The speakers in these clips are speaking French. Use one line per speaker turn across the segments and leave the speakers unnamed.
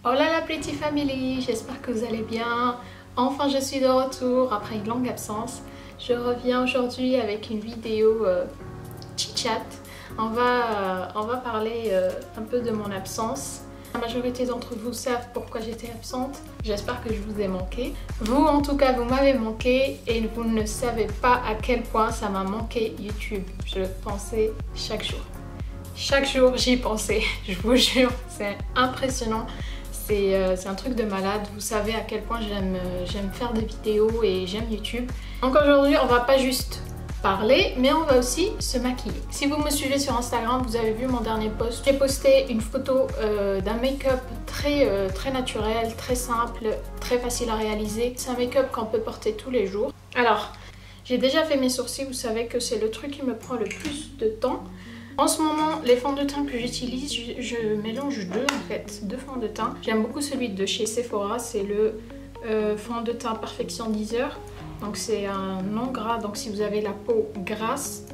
Hola la Pretty Family, j'espère que vous allez bien. Enfin je suis de retour après une longue absence. Je reviens aujourd'hui avec une vidéo chit-chat. On va parler un peu de mon absence. La majorité d'entre vous savent pourquoi j'étais absente. J'espère que je vous ai manqué. Vous en tout cas vous m'avez manqué et vous ne savez pas à quel point ça m'a manqué YouTube. Je le pensais chaque jour. Chaque jour j'y pensais, je vous jure, c'est impressionnant. C'est un truc de malade, vous savez à quel point j'aime faire des vidéos et j'aime YouTube. Donc aujourd'hui on va pas juste parler, mais on va aussi se maquiller. Si vous me suivez sur Instagram, vous avez vu mon dernier post. J'ai posté une photo d'un make-up très naturel, très simple, très facile à réaliser. C'est un make-up qu'on peut porter tous les jours. Alors, j'ai déjà fait mes sourcils, vous savez que c'est le truc qui me prend le plus de temps. En ce moment, les fonds de teint que j'utilise, je mélange deux fonds de teint. J'aime beaucoup celui de chez Sephora, c'est le fond de teint Perfection 10 heures. Donc c'est un non gras, donc si vous avez la peau grasse,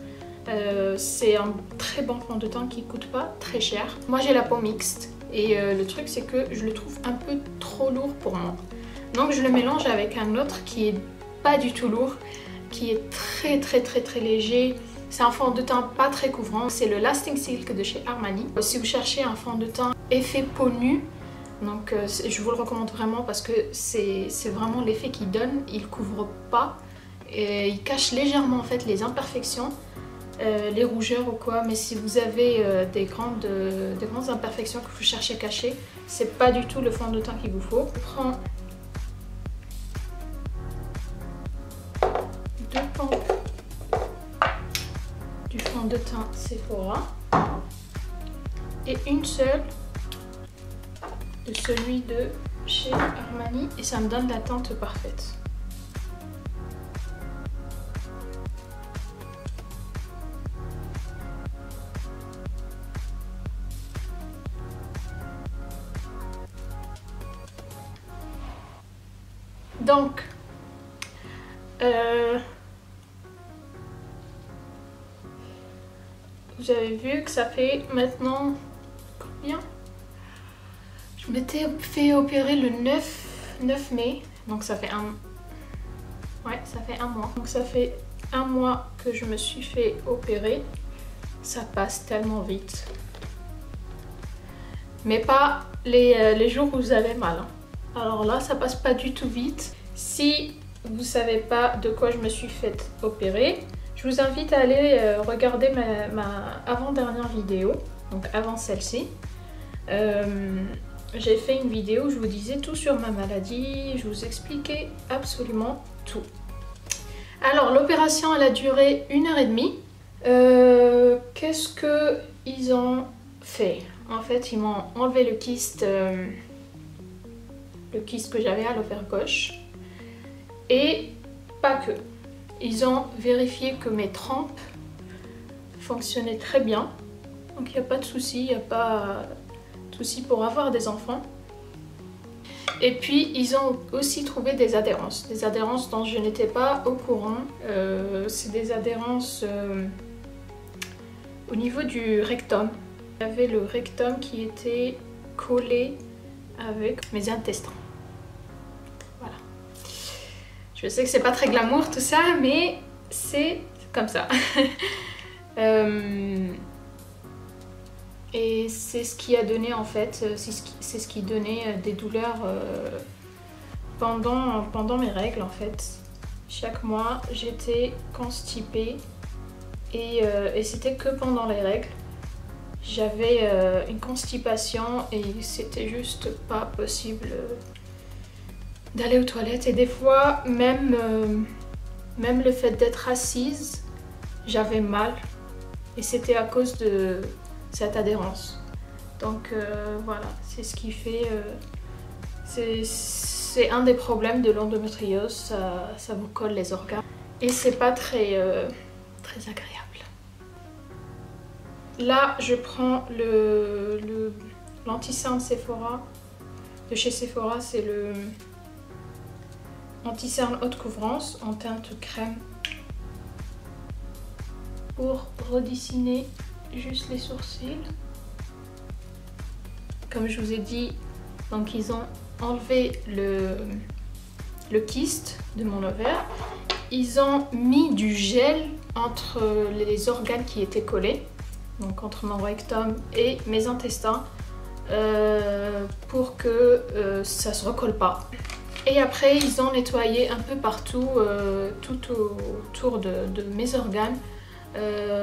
c'est un très bon fond de teint qui coûte pas très cher. Moi j'ai la peau mixte et le truc c'est que je le trouve un peu trop lourd pour moi. Donc je le mélange avec un autre qui est pas du tout lourd, qui est très léger. C'est un fond de teint pas très couvrant, c'est le Lasting Silk de chez Armani. Si vous cherchez un fond de teint effet peau nue, donc je vous le recommande vraiment parce que c'est vraiment l'effet qu'il donne. Il couvre pas, et il cache légèrement en fait les imperfections, les rougeurs ou quoi. Mais si vous avez des grandes imperfections que vous cherchez cacher, c'est pas du tout le fond de teint qu'il vous faut. Je prends deux pompes du fond de teint Sephora et une seule de celui de chez Armani et ça me donne la teinte parfaite. Donc vous avez vu que ça fait maintenant combien? Je m'étais fait opérer le 9 mai, donc ça fait ça fait un mois. Donc ça fait un mois que je me suis fait opérer. Ça passe tellement vite. Mais pas les jours où vous avez mal. Alors là, ça passe pas du tout vite. Si vous savez pas de quoi je me suis fait opérer, je vous invite à aller regarder ma avant-dernière vidéo, donc avant celle-ci. J'ai fait une vidéo où je vous disais tout sur ma maladie, je vous expliquais absolument tout. Alors l'opération elle a duré 1h30. Qu'est-ce qu'ils ont fait? En fait ils m'ont enlevé le kyste que j'avais à l'ovaire gauche. Et pas que. Ils ont vérifié que mes trompes fonctionnaient très bien. Donc il n'y a pas de souci, il n'y a pas de souci pour avoir des enfants. Et puis ils ont aussi trouvé des adhérences dont je n'étais pas au courant. C'est des adhérences au niveau du rectum. Il y avait le rectum qui était collé avec mes intestins. Voilà. Je sais que c'est pas très glamour tout ça, mais c'est comme ça. Et c'est ce qui a donné en fait, c'est ce qui donnait des douleurs pendant mes règles en fait. Chaque mois j'étais constipée et c'était que pendant les règles. J'avais une constipation et c'était juste pas possible d'aller aux toilettes. Et des fois même le fait d'être assise, j'avais mal et c'était à cause de cette adhérence. Donc voilà, c'est ce qui fait c'est un des problèmes de l'endométriose, ça vous colle les organes et c'est pas très agréable. Là je prends l'anti-cerne Sephora de chez Sephora, c'est le anti-cerne haute couvrance en teinte crème pour redessiner juste les sourcils. Comme je vous ai dit, Donc ils ont enlevé le kyste de mon ovaire. Ils ont mis du gel entre les organes qui étaient collés, donc entre mon rectum et mes intestins, pour que ça se recolle pas. Et après ils ont nettoyé un peu partout, tout autour de mes organes,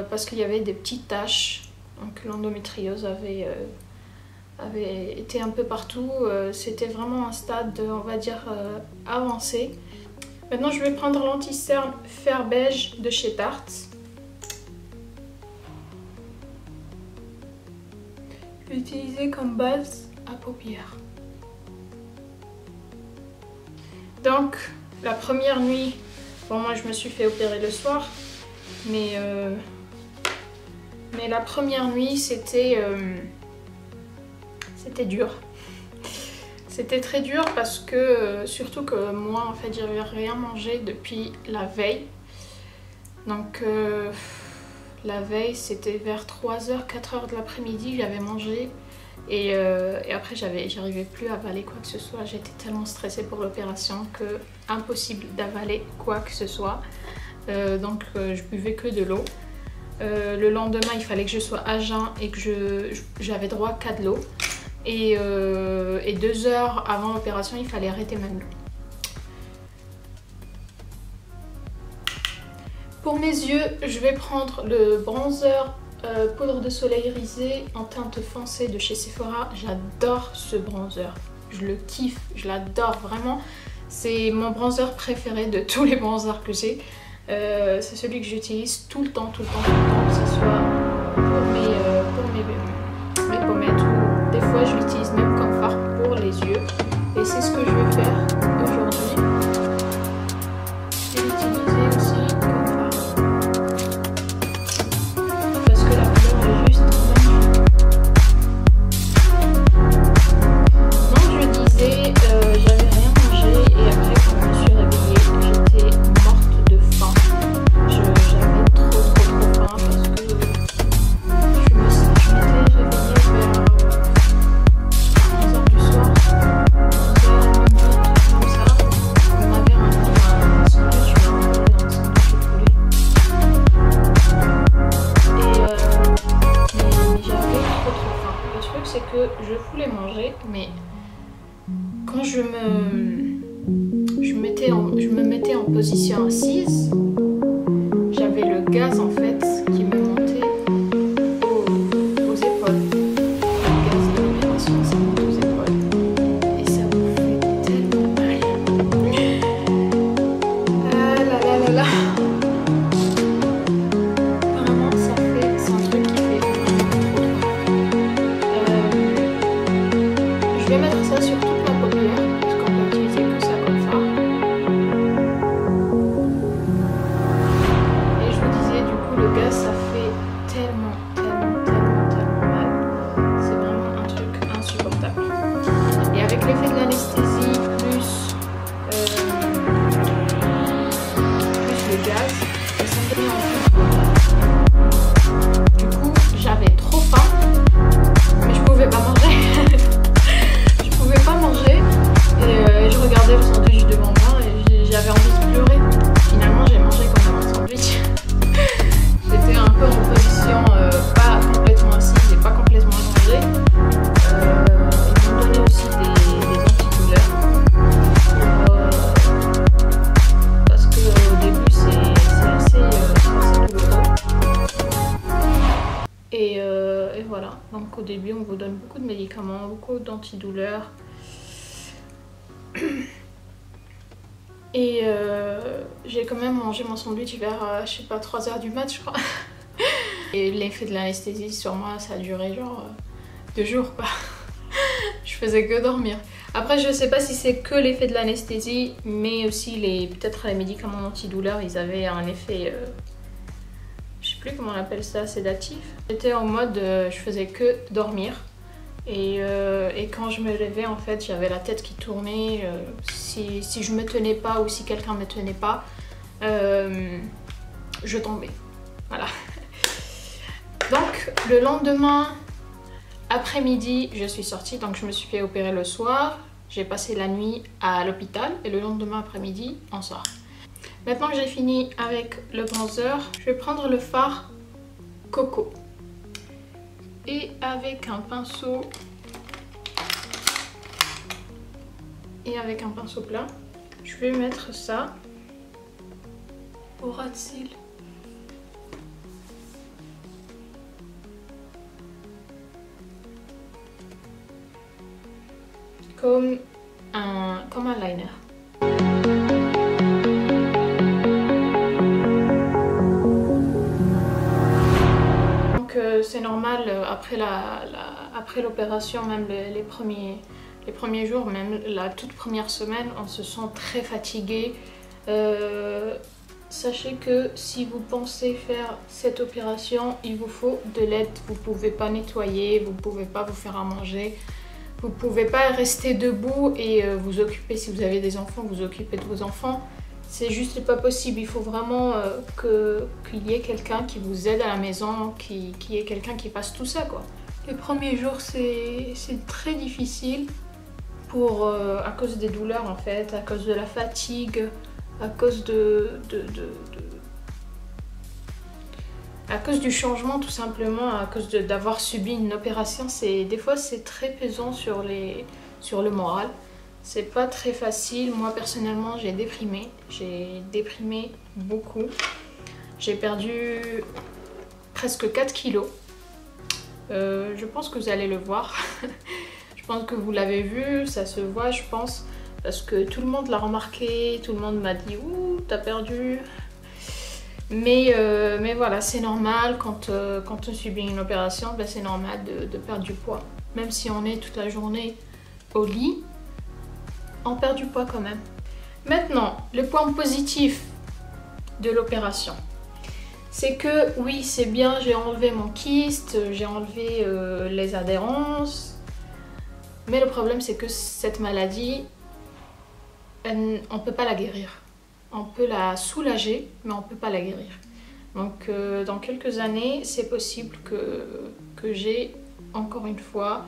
parce qu'il y avait des petites taches. Donc l'endométriose avait été un peu partout. C'était vraiment un stade, on va dire, avancé. Maintenant je vais prendre l'anti-cerne fer beige de chez Tarte. Je vais utiliser comme base à paupières. Donc la première nuit, bon moi je me suis fait opérer le soir, mais la première nuit c'était dur. C'était très dur parce que, surtout que moi en fait j'avais rien mangé depuis la veille. Donc la veille c'était vers 3h, 4h de l'après-midi j'avais mangé. Et après j'arrivais plus à avaler quoi que ce soit. J'étais tellement stressée pour l'opération que impossible d'avaler quoi que ce soit. Donc je buvais que de l'eau. Le lendemain il fallait que je sois à jeun et que j'avais droit qu'à de l'eau. Et 2 heures avant l'opération, il fallait arrêter même l'eau. Pour mes yeux, je vais prendre le bronzer poudre de soleil irisé en teinte foncée de chez Sephora. J'adore ce bronzer. Je le kiffe, je l'adore vraiment. C'est mon bronzer préféré de tous les bronzers que j'ai. C'est celui que j'utilise tout le temps, que ce soit pour mes pommettes ou des fois je l'utilise même comme fard pour les yeux. Et c'est ce que je vais faire aujourd'hui. Je vais l'utiliser aussi comme fard. Parce que la couleur est juste magnifique. Donc je disais, j'avais rien mangé et après quand je me suis réveillée, j'étais morte de faim. J'avais trop faim parce que je m'étais réveillée vers 11h du soir, 11h, comme ça. On m'avait ramené un sandwich, je m'ai ramené dans un sandwich de poulet. Mais j'avais trop faim. Le truc c'est que je voulais manger, mais quand je me mettais en position assise, j'avais le gaz en fait qui me montait aux épaules. Le gaz de l'opération, ça monte aux épaules. Et ça me fait tellement mal. Ah là là là là. Vraiment, c'est un truc qui fait vraiment trop mal. Je vais mettre ça sur toute ma paupière, parce qu'on peut utiliser que ça comme fard. Et je vous disais, du coup, le gaz, ça fait tellement mal. C'est vraiment un truc insupportable. Et avec l'effet de l'anesthésie, plus le gaz, ça me donnait envie. Du coup, j'avais trop faim, mais je pouvais pas manger. Je pouvais pas manger et je regardais le sandwich devant moi et j'avais envie de pleurer. Finalement, j'ai mangé quand même un sandwich. J'étais un peu en position pas complètement assise et pas complètement allongée. Ils m'ont donné aussi des antidouleurs parce qu'au début c'est assez douloureux. Et voilà, donc au début on vous donne beaucoup de médicaments, beaucoup d'antidouleurs. Et j'ai quand même mangé mon sandwich vers, je sais pas, 3h du mat, je crois. Et l'effet de l'anesthésie sur moi, ça a duré genre 2 jours, quoi. Je faisais que dormir. Après, je sais pas si c'est que l'effet de l'anesthésie, mais aussi peut-être les médicaments antidouleurs, ils avaient un effet, je sais plus comment on appelle ça, sédatif. J'étais en mode, je faisais que dormir. Et quand je me levais, en fait, j'avais la tête qui tournait. Si je me tenais pas ou si quelqu'un me tenait pas, je tombais. Voilà. Donc, le lendemain, après-midi, je suis sortie, donc je me suis fait opérer le soir. J'ai passé la nuit à l'hôpital et le lendemain après-midi, on sort. Maintenant que j'ai fini avec le bronzer, je vais prendre le fard Coco. Et avec un pinceau plat, je vais mettre ça au ras de cils. Comme un liner. Donc c'est normal après l'opération, même les premiers jours, même la toute première semaine, on se sent très fatigué. Sachez que si vous pensez faire cette opération, il vous faut de l'aide. Vous ne pouvez pas nettoyer, vous ne pouvez pas vous faire à manger. Vous ne pouvez pas rester debout et vous occuper, si vous avez des enfants, vous occuper de vos enfants. C'est juste pas possible. Il faut vraiment qu'il y ait quelqu'un qui vous aide à la maison, qu'il y ait quelqu'un qui fasse tout ça, quoi. Les premiers jours, c'est très difficile à cause des douleurs, en fait, à cause de la fatigue, à cause à cause du changement, tout simplement, à cause d'avoir subi une opération. Des fois c'est très pesant sur le moral. C'est pas très facile. Moi personnellement j'ai déprimé beaucoup. J'ai perdu presque 4 kilos. Je pense que vous allez le voir. Je pense que vous l'avez vu, ça se voit je pense. Parce que tout le monde l'a remarqué, tout le monde m'a dit « Ouh, t'as perdu ». Mais voilà, c'est normal, quand on subit une opération, ben c'est normal de perdre du poids. Même si on est toute la journée au lit, on perd du poids quand même. Maintenant, le point positif de l'opération, c'est que oui, c'est bien, j'ai enlevé mon kyste, j'ai enlevé les adhérences. Mais le problème, c'est que cette maladie, on ne peut pas la guérir. On peut la soulager, mais on ne peut pas la guérir. Donc dans quelques années, c'est possible que j'ai encore une fois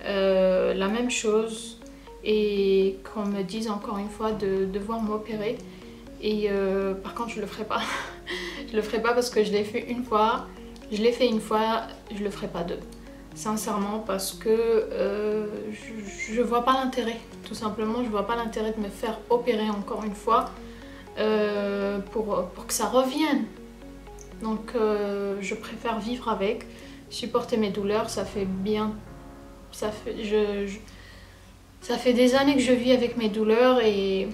la même chose et qu'on me dise encore une fois de devoir m'opérer. Et par contre, je le ferai pas. Je le ferai pas parce que je l'ai fait une fois. Je l'ai fait une fois, je le ferai pas deux. Sincèrement, parce que je vois pas l'intérêt. Tout simplement, je vois pas l'intérêt de me faire opérer encore une fois. Pour que ça revienne. Donc je préfère vivre avec, supporter mes douleurs. Ça fait bien, ça fait des années que je vis avec mes douleurs et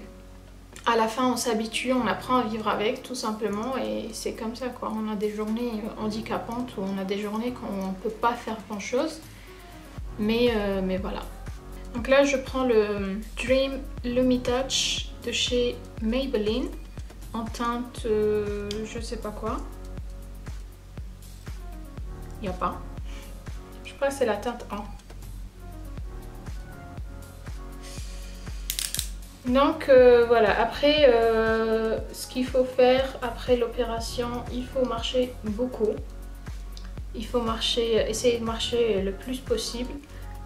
à la fin on s'habitue, on apprend à vivre avec tout simplement et c'est comme ça quoi. On a des journées handicapantes où on a des journées qu'on ne peut pas faire grand chose, mais voilà. Donc là je prends le Dream Lumi Touch de chez Maybelline en teinte je sais pas quoi. Il n'y a pas. Je crois que c'est la teinte 1. Donc voilà, après ce qu'il faut faire après l'opération, il faut marcher beaucoup. Il faut essayer de marcher le plus possible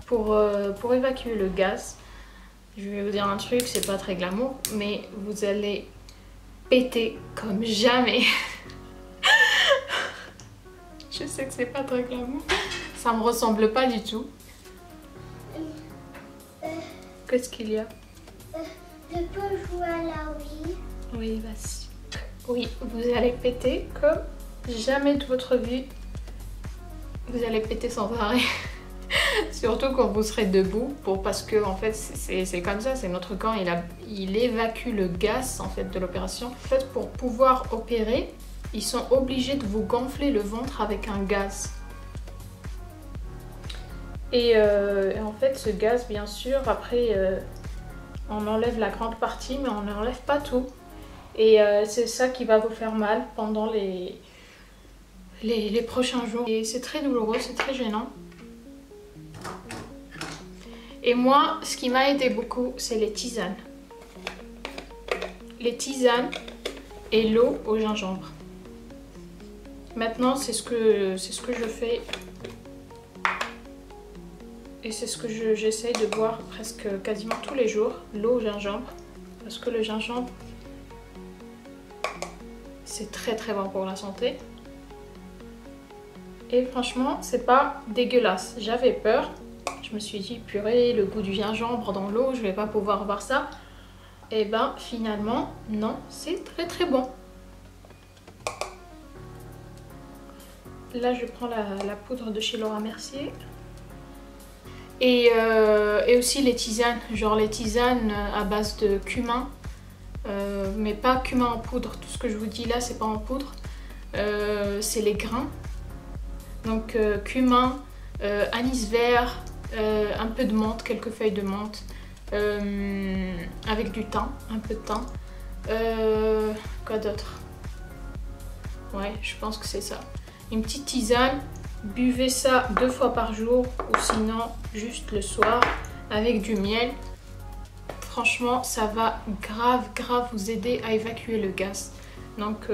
pour évacuer le gaz. Je vais vous dire un truc, c'est pas très glamour, mais vous allez péter comme jamais. Je sais que c'est pas très glamour. Ça me ressemble pas du tout. Qu'est-ce qu'il y a?
Je peux jouer à la Wii?
Oui, vas-y. Oui, vous allez péter comme jamais de votre vie. Vous allez péter sans arrêt. Surtout quand vous serez debout, parce que en fait c'est comme ça, c'est notre corps, il évacue le gaz en fait de l'opération. En fait, pour pouvoir opérer, ils sont obligés de vous gonfler le ventre avec un gaz. Et en fait ce gaz, bien sûr, après on enlève la grande partie, mais on n'enlève pas tout. Et c'est ça qui va vous faire mal pendant les prochains jours. Et c'est très douloureux, c'est très gênant. Et moi, ce qui m'a aidé beaucoup, c'est les tisanes. Les tisanes et l'eau au gingembre. Maintenant, c'est ce que je fais Et c'est ce que j'essaye de boire presque quasiment tous les jours, l'eau au gingembre. Parce que le gingembre, c'est très très bon pour la santé. Et franchement, c'est pas dégueulasse. J'avais peur. Je me suis dit, purée, le goût du gingembre dans l'eau, je vais pas pouvoir boire ça. Et ben finalement, non, c'est très très bon. Là, je prends la poudre de chez Laura Mercier. Et aussi les tisanes, genre les tisanes à base de cumin. Mais pas cumin en poudre, tout ce que je vous dis là, c'est pas en poudre. C'est les grains. Donc cumin, anis vert, un peu de menthe, quelques feuilles de menthe. Avec du thym, un peu de thym. Quoi d'autre? Ouais, je pense que c'est ça. Une petite tisane, buvez ça 2 fois par jour ou sinon juste le soir avec du miel. Franchement, ça va grave vous aider à évacuer le gaz. Donc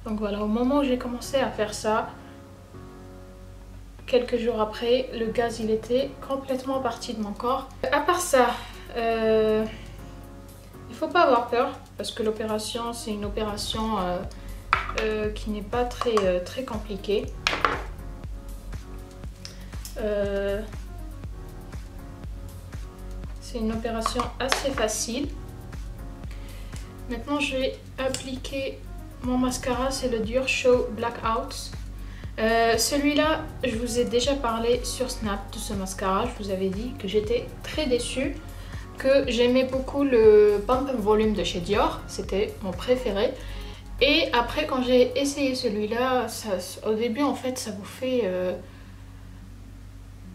voilà, au moment où j'ai commencé à faire ça, quelques jours après, le gaz il était complètement parti de mon corps. À part ça, il faut pas avoir peur parce que l'opération c'est une opération qui n'est pas très compliquée. C'est une opération assez facile. Maintenant je vais appliquer mon mascara, c'est le Dior Show Blackout. Celui-là, je vous ai déjà parlé sur Snap de ce mascara. Je vous avais dit que j'étais très déçue, que j'aimais beaucoup le Pump and Volume de chez Dior, c'était mon préféré. Et après quand j'ai essayé celui-là, au début en fait ça vous fait,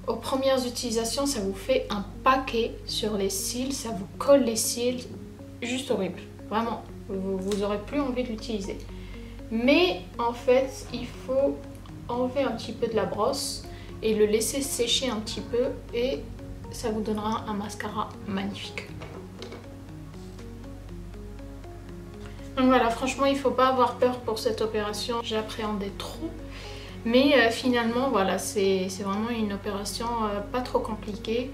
aux premières utilisations ça vous fait un paquet sur les cils, ça vous colle les cils, juste horrible, vraiment, vous aurez plus envie de l'utiliser. Mais en fait il faut enlever un petit peu de la brosse et le laisser sécher un petit peu et ça vous donnera un mascara magnifique. Donc voilà, franchement il ne faut pas avoir peur pour cette opération, j'appréhendais trop. Mais finalement voilà, c'est vraiment une opération pas trop compliquée.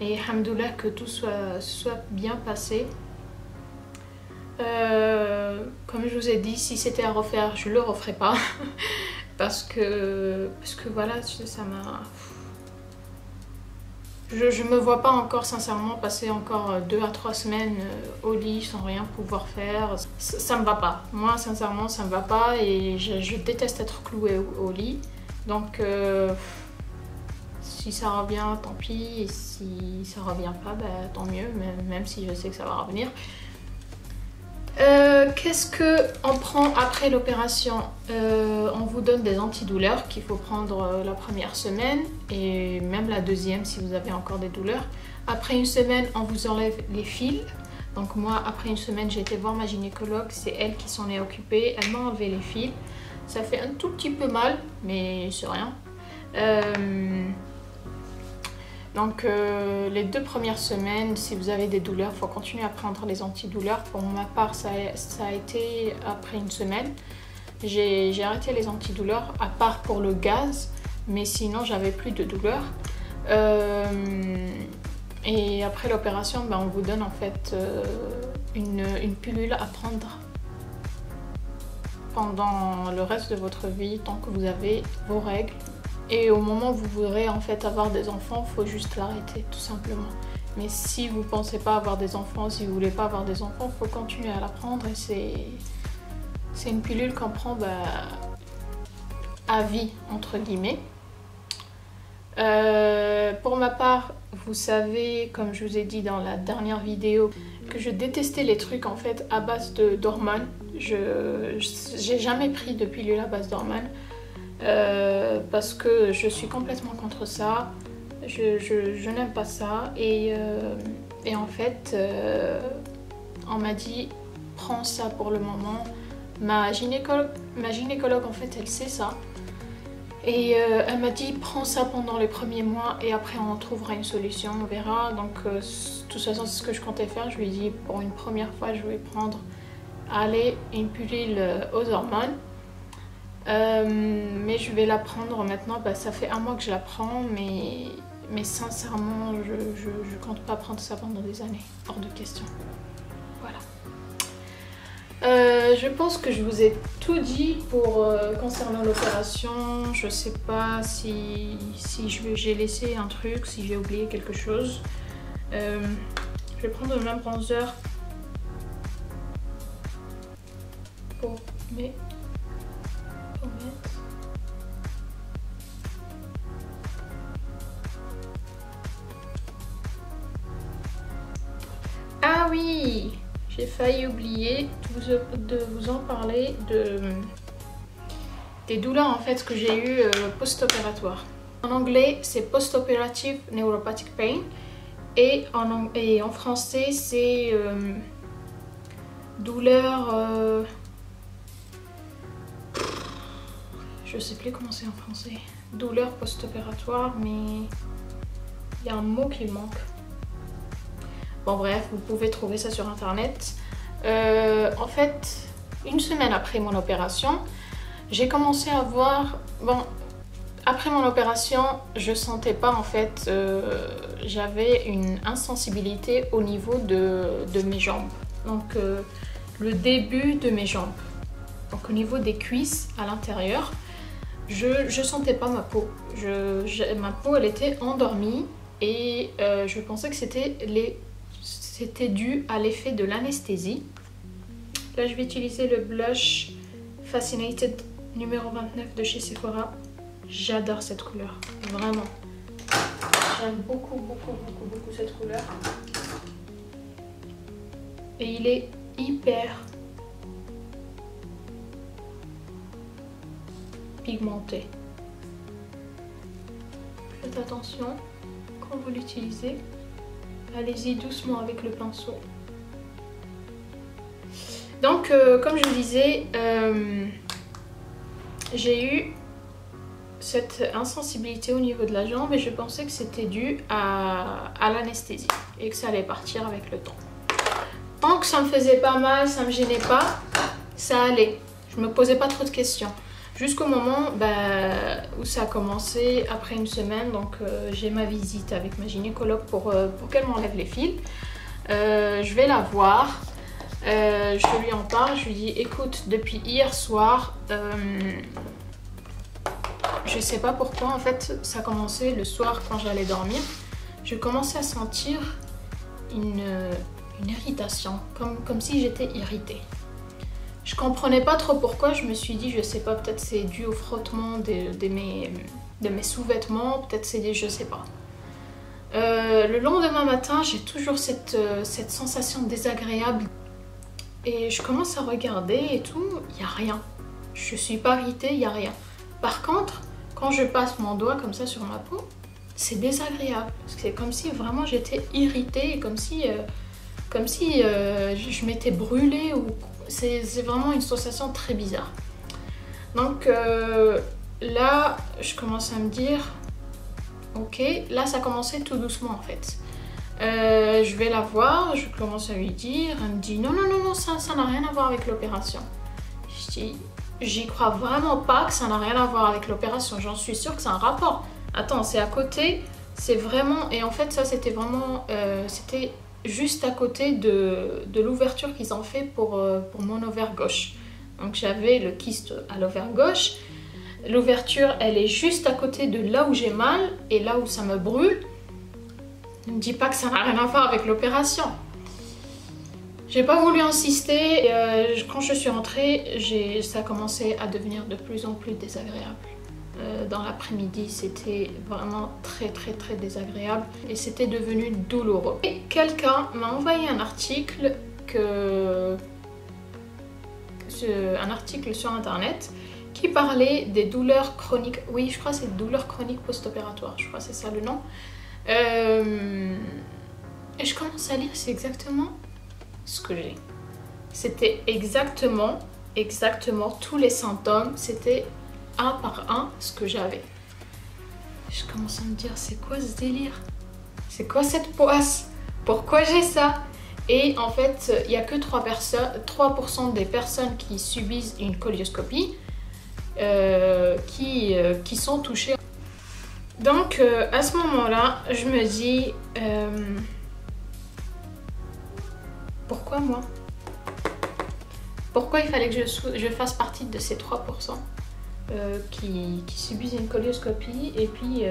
Et alhamdoulilah que tout soit bien passé. Comme je vous ai dit, si c'était à refaire, je le referai pas. parce que voilà, ça m'a... Je me vois pas encore sincèrement passer encore 2 à 3 semaines au lit sans rien pouvoir faire. Ça me va pas. Moi sincèrement ça me va pas et je déteste être clouée au lit. Donc si ça revient tant pis et si ça revient pas bah, tant mieux, même si je sais que ça va revenir. Qu'est-ce qu'on prend après l'opération? On vous donne des antidouleurs qu'il faut prendre la première semaine et même la deuxième si vous avez encore des douleurs. Après une semaine, on vous enlève les fils. Donc moi, après une semaine, j'ai été voir ma gynécologue. C'est elle qui s'en est occupée. Elle m'a enlevé les fils. Ça fait un tout petit peu mal, mais c'est rien. Donc les 2 premières semaines, si vous avez des douleurs, il faut continuer à prendre les antidouleurs. Pour ma part, ça a été après une semaine. J'ai arrêté les antidouleurs, à part pour le gaz, mais sinon j'avais plus de douleurs. Et après l'opération, ben, on vous donne en fait une pilule à prendre pendant le reste de votre vie, tant que vous avez vos règles. Et au moment où vous voudrez en fait avoir des enfants, il faut juste l'arrêter tout simplement. Mais si vous ne pensez pas avoir des enfants, si vous ne voulez pas avoir des enfants, il faut continuer à la prendre. Et c'est une pilule qu'on prend à vie, entre guillemets. Pour ma part, vous savez, comme je vous ai dit dans la dernière vidéo, que je détestais les trucs en fait à base d'hormones. J'ai jamais pris de pilule à base d'hormones. Parce que je suis complètement contre ça, je n'aime pas ça et en fait on m'a dit prends ça pour le moment. Ma gynécologue en fait elle sait ça et elle m'a dit prends ça pendant les premiers mois et après on trouvera une solution, on verra. Donc de toute façon c'est ce que je comptais faire. Je lui ai dit pour une première fois je vais prendre une pilule aux hormones. Mais je vais la prendre maintenant, bah, ça fait 1 mois que je la prends, mais Mais sincèrement, je compte pas prendre ça pendant des années. Hors de question. Voilà. Je pense que je vous ai tout dit pour concernant l'opération. Je sais pas si j'ai laissé un truc, si j'ai oublié quelque chose. Je vais prendre le même bronzer pour mettre. Ah oui, j'ai failli oublier de vous en parler des douleurs en fait que j'ai eues post-opératoire. En anglais, c'est post-operative neuropathic pain et en français, c'est douleur... je sais plus comment c'est en français. Douleur post-opératoire, mais il y a un mot qui manque. Bon bref, vous pouvez trouver ça sur internet. En fait, une semaine après mon opération, j'ai commencé à voir... Bon, après mon opération, je sentais pas en fait... j'avais une insensibilité au niveau de mes jambes. Donc le début de mes jambes. Donc au niveau des cuisses à l'intérieur, je sentais pas ma peau. Ma peau elle était endormie et je pensais que c'était dû à l'effet de l'anesthésie. Là, je vais utiliser le blush Fascinated numéro 29 de chez Sephora. J'adore cette couleur, vraiment. J'aime beaucoup cette couleur. Et il est hyper pigmenté. Faites attention quand vous l'utilisez. Allez-y doucement avec le pinceau. Donc, comme je disais, j'ai eu cette insensibilité au niveau de la jambe et je pensais que c'était dû à l'anesthésie et que ça allait partir avec le temps. Tant que ça me faisait pas mal, ça me gênait pas, ça allait. Je me posais pas trop de questions. Jusqu'au moment où ça a commencé, après une semaine, donc j'ai ma visite avec ma gynécologue pour qu'elle m'enlève les fils. Je vais la voir, je lui en parle, je lui dis écoute, depuis hier soir, je sais pas pourquoi, en fait ça a commencé le soir quand j'allais dormir, je commençais à sentir une irritation, comme si j'étais irritée. Je comprenais pas trop pourquoi, je me suis dit, je sais pas, peut-être c'est dû au frottement de mes sous-vêtements, peut-être c'est des, je sais pas. Le lendemain matin, j'ai toujours cette sensation désagréable. Et je commence à regarder et tout, il n'y a rien. Je suis pas irritée, il n'y a rien. Par contre, quand je passe mon doigt comme ça sur ma peau, c'est désagréable. C'est comme si vraiment j'étais irritée, comme si je m'étais brûlée ou... C'est vraiment une sensation très bizarre. Donc là, je commence à me dire, ok, là ça a commencé tout doucement en fait. Je vais la voir, je commence à lui dire, elle me dit non, ça n'a rien à voir avec l'opération. Je dis, j'y crois vraiment pas que ça n'a rien à voir avec l'opération, j'en suis sûre que c'est un rapport. Attends, c'est à côté, c'est vraiment, et en fait ça c'était vraiment, c'était juste à côté de l'ouverture qu'ils ont fait pour mon ovaire gauche. Donc j'avais le kyste à l'ovaire gauche. L'ouverture, elle est juste à côté de là où j'ai mal et là où ça me brûle. Ne me dis pas que ça n'a rien à voir avec l'opération. J'ai pas voulu insister. Quand je suis rentrée, ça a commencé à devenir de plus en plus désagréable. Dans l'après-midi, c'était vraiment très désagréable et c'était devenu douloureux. Et quelqu'un m'a envoyé un article sur internet qui parlait des douleurs chroniques. Oui, je crois que c'est douleurs chroniques post-opératoires, je crois que c'est ça le nom. Et je commence à lire, c'est exactement ce que j'ai. C'était exactement tous les symptômes, c'était un par un ce que j'avais. Je commence à me dire, c'est quoi ce délire? C'est quoi cette poisse? Pourquoi j'ai ça? Et en fait, il n'y a que 3% des personnes qui subissent une colioscopie qui sont touchées. Donc à ce moment-là, je me dis pourquoi moi? Pourquoi il fallait que je fasse partie de ces 3% qui subissent une colioscopie et puis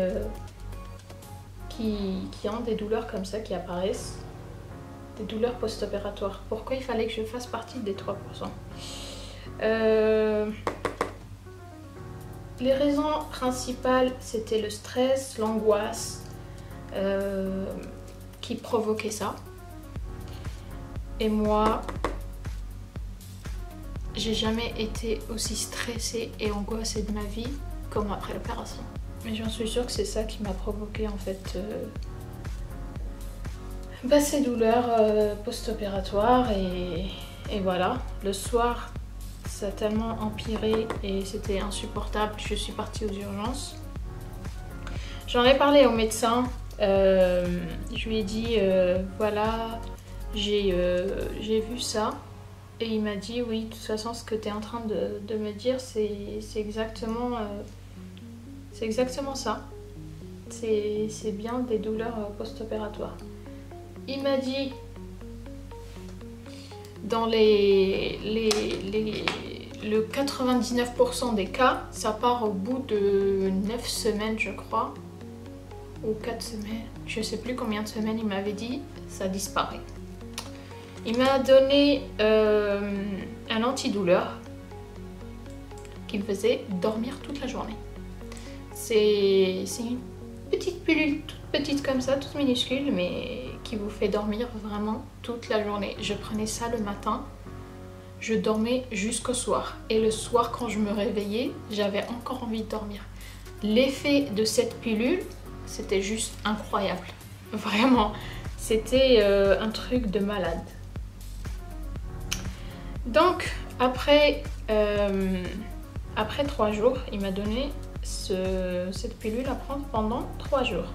qui ont des douleurs comme ça qui apparaissent, des douleurs post-opératoires? Pourquoi il fallait que je fasse partie des 3%? Les raisons principales, c'était le stress, l'angoisse qui provoquait ça. Et moi, j'ai jamais été aussi stressée et angoissée de ma vie comme après l'opération. Mais j'en suis sûre que c'est ça qui m'a provoqué en fait ces douleurs post-opératoires et voilà. Le soir, ça a tellement empiré et c'était insupportable. Je suis partie aux urgences. J'en ai parlé au médecin. Je lui ai dit voilà, j'ai vu ça. Et il m'a dit oui, de toute façon, ce que tu es en train de me dire, c'est exactement ça. C'est bien des douleurs post-opératoires. Il m'a dit dans le 99% des cas, ça part au bout de 9 semaines, je crois, ou 4 semaines, je sais plus combien de semaines il m'avait dit, ça disparaît. Il m'a donné un antidouleur qui me faisait dormir toute la journée. C'est une petite pilule, toute petite comme ça, toute minuscule, mais qui vous fait dormir vraiment toute la journée. Je prenais ça le matin, je dormais jusqu'au soir. Et le soir, quand je me réveillais, j'avais encore envie de dormir. L'effet de cette pilule, c'était juste incroyable. Vraiment, c'était un truc de malade. Donc, après 3 jours, il m'a donné cette pilule à prendre pendant 3 jours.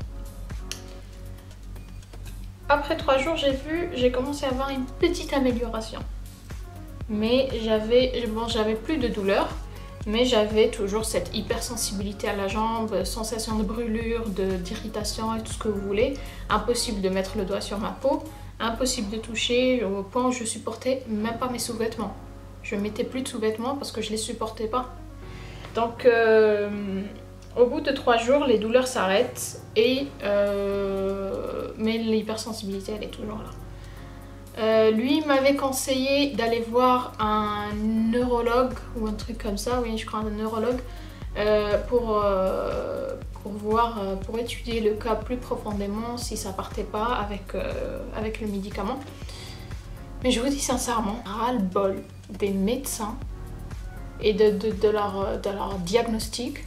Après 3 jours, j'ai commencé à avoir une petite amélioration. Mais j'avais plus de douleur, mais j'avais toujours cette hypersensibilité à la jambe, sensation de brûlure, d'irritation et tout ce que vous voulez. Impossible de mettre le doigt sur ma peau. Impossible de toucher au point où je supportais même pas mes sous-vêtements. Je mettais plus de sous-vêtements parce que je les supportais pas. Donc au bout de 3 jours, les douleurs s'arrêtent mais l'hypersensibilité elle est toujours là. Lui m'avait conseillé d'aller voir un neurologue ou un truc comme ça, oui je crois un neurologue pour étudier le cas plus profondément si ça partait pas avec le médicament. Mais je vous dis sincèrement, ras-le-bol des médecins et de leur diagnostic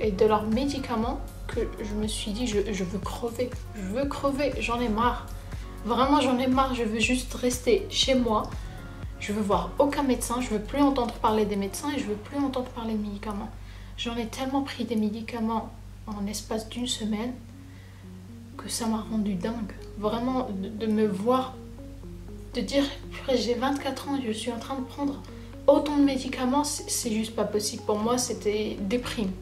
et de leurs médicaments que je me suis dit je veux crever, j'en ai marre. Vraiment j'en ai marre, je veux juste rester chez moi. Je veux voir aucun médecin, je veux plus entendre parler des médecins et je veux plus entendre parler de médicaments. J'en ai tellement pris des médicaments en espace d'une semaine que ça m'a rendu dingue. Vraiment, de me voir, de dire j'ai 24 ans, je suis en train de prendre autant de médicaments, c'est juste pas possible. Pour moi, c'était déprime.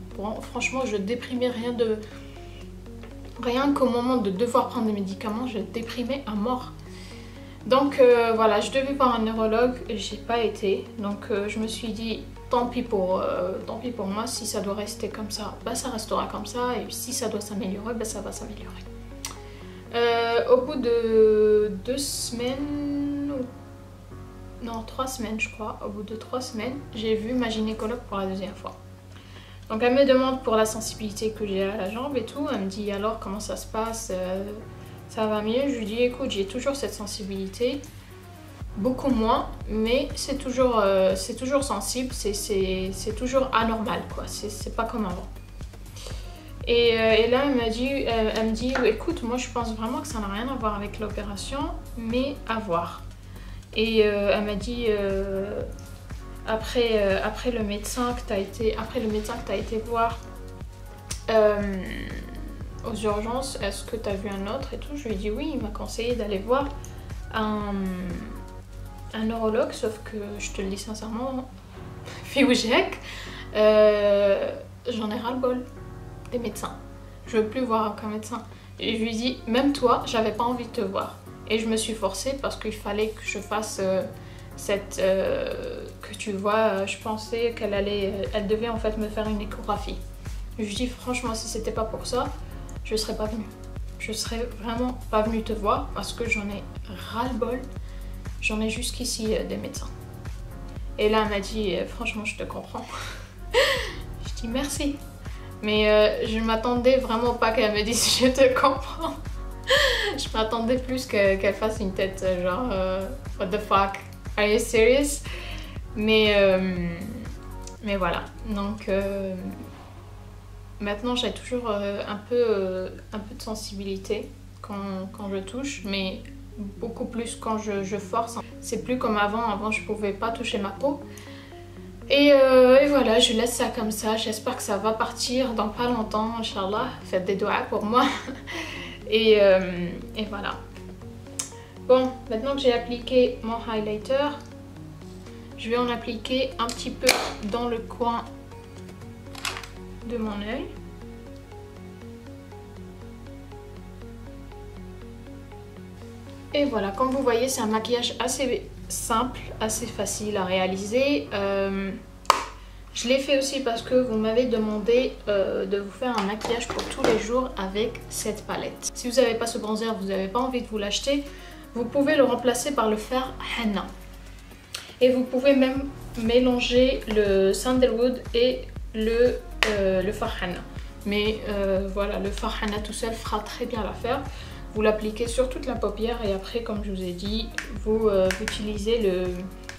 Franchement, je déprimais rien qu'au moment de devoir prendre des médicaments, je déprimais à mort. Donc voilà, je devais voir un neurologue, j'ai pas été. Donc je me suis dit tant pis pour moi, si ça doit rester comme ça, ça restera comme ça, et si ça doit s'améliorer, ça va s'améliorer. Au bout de 2 semaines, non 3 semaines je crois, au bout de 3 semaines, j'ai vu ma gynécologue pour la 2e fois. Donc elle me demande pour la sensibilité que j'ai à la jambe et tout, elle me dit alors comment ça se passe, ça va mieux? Je lui dis écoute, j'ai toujours cette sensibilité, beaucoup moins, mais c'est toujours sensible, c'est toujours anormal quoi, c'est pas comme avant. Et là elle me dit écoute, moi je pense vraiment que ça n'a rien à voir avec l'opération, mais à voir. Et elle m'a dit après le médecin que tu as été voir aux urgences, est-ce que tu as vu un autre et tout? Je lui ai dit oui, il m'a conseillé d'aller voir un neurologue, sauf que je te le dis sincèrement, fille ou j'en ai ras-le-bol des médecins. je veux plus voir aucun médecin. Et je lui dis, même toi, j'avais pas envie de te voir. Et je me suis forcée parce qu'il fallait que je fasse que tu vois, je pensais elle devait en fait me faire une échographie. Je lui dis, franchement, si c'était pas pour ça, je serais pas venue. Je serais vraiment pas venue te voir parce que j'en ai ras-le-bol. J'en ai jusqu'ici des médecins. Et là, elle m'a dit, franchement, je te comprends. Je dis merci. Mais je m'attendais vraiment pas qu'elle me dise je te comprends. Je m'attendais plus qu'elle fasse une tête genre what the fuck, are you serious? Mais voilà. Donc maintenant j'ai toujours un peu de sensibilité quand je touche, mais beaucoup plus quand je force. C'est plus comme avant. Avant je pouvais pas toucher ma peau. Et voilà, je laisse ça comme ça. J'espère que ça va partir dans pas longtemps, Inch'Allah. Faites des doigts pour moi. Et voilà. Bon, maintenant que j'ai appliqué mon highlighter, je vais en appliquer un petit peu dans le coin de mon œil. Et voilà, comme vous voyez, c'est un maquillage assez simple, assez facile à réaliser. Je l'ai fait aussi parce que vous m'avez demandé de vous faire un maquillage pour tous les jours avec cette palette. Si vous n'avez pas ce bronzer, vous n'avez pas envie de vous l'acheter, vous pouvez le remplacer par le fard henna. Et vous pouvez même mélanger le sandalwood et le fard henna. Mais voilà, le fard henna tout seul fera très bien l'affaire. Vous l'appliquez sur toute la paupière et après, comme je vous ai dit, vous utilisez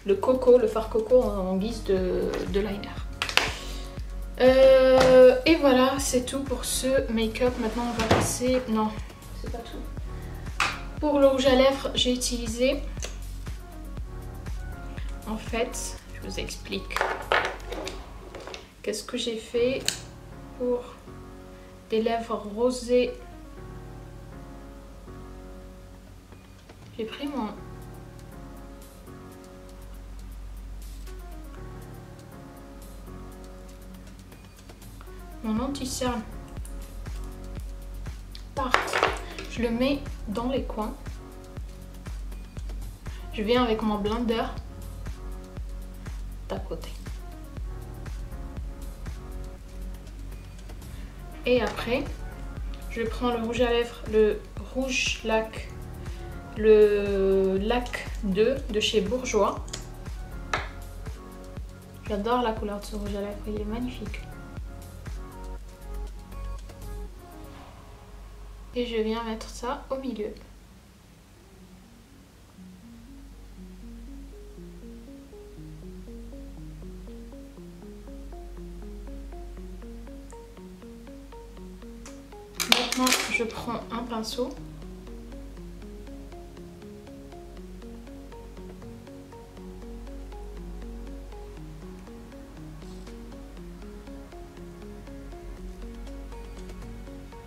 le coco, le fard coco en guise de liner. Et voilà, c'est tout pour ce make-up. Maintenant, on va passer... Non, c'est pas tout. Pour le rouge à lèvres, j'ai utilisé... En fait, je vous explique. Qu'est-ce que j'ai fait pour des lèvres rosées? J'ai pris mon anti-cerne Tarte. Je le mets dans les coins. Je viens avec mon blender d'à côté. Et après, je prends le rouge à lèvres, le rouge lac, le lac 2 de chez Bourjois. J'adore la couleur de ce rouge à lèvres, il est magnifique. Et je viens mettre ça au milieu. Maintenant, je prends un pinceau.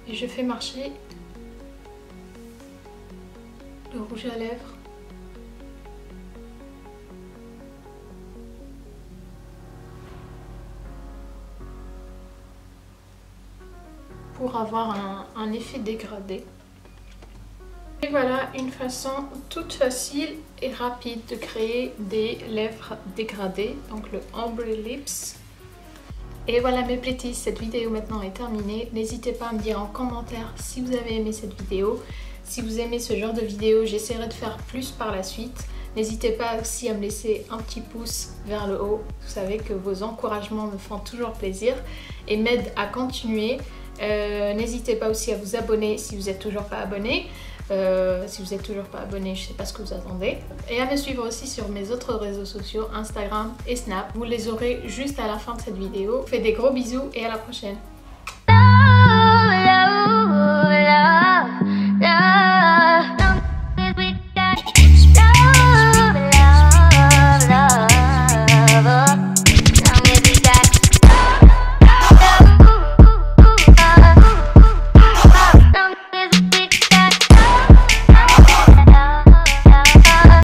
Et je fais marcher le rouge à lèvres pour avoir un effet dégradé. Et voilà une façon toute facile et rapide de créer des lèvres dégradées, donc le ombre lips. Et voilà mes petits, cette vidéo maintenant est terminée. N'hésitez pas à me dire en commentaire si vous avez aimé cette vidéo. Si vous aimez ce genre de vidéo, j'essaierai de faire plus par la suite. N'hésitez pas aussi à me laisser un petit pouce vers le haut. Vous savez que vos encouragements me font toujours plaisir et m'aident à continuer. N'hésitez pas aussi à vous abonner si vous n'êtes toujours pas abonné. Si vous n'êtes toujours pas abonné, je ne sais pas ce que vous attendez. Et à me suivre aussi sur mes autres réseaux sociaux, Instagram et Snap. Vous les aurez juste à la fin de cette vidéo. Je vous fais des gros bisous et à la prochaine.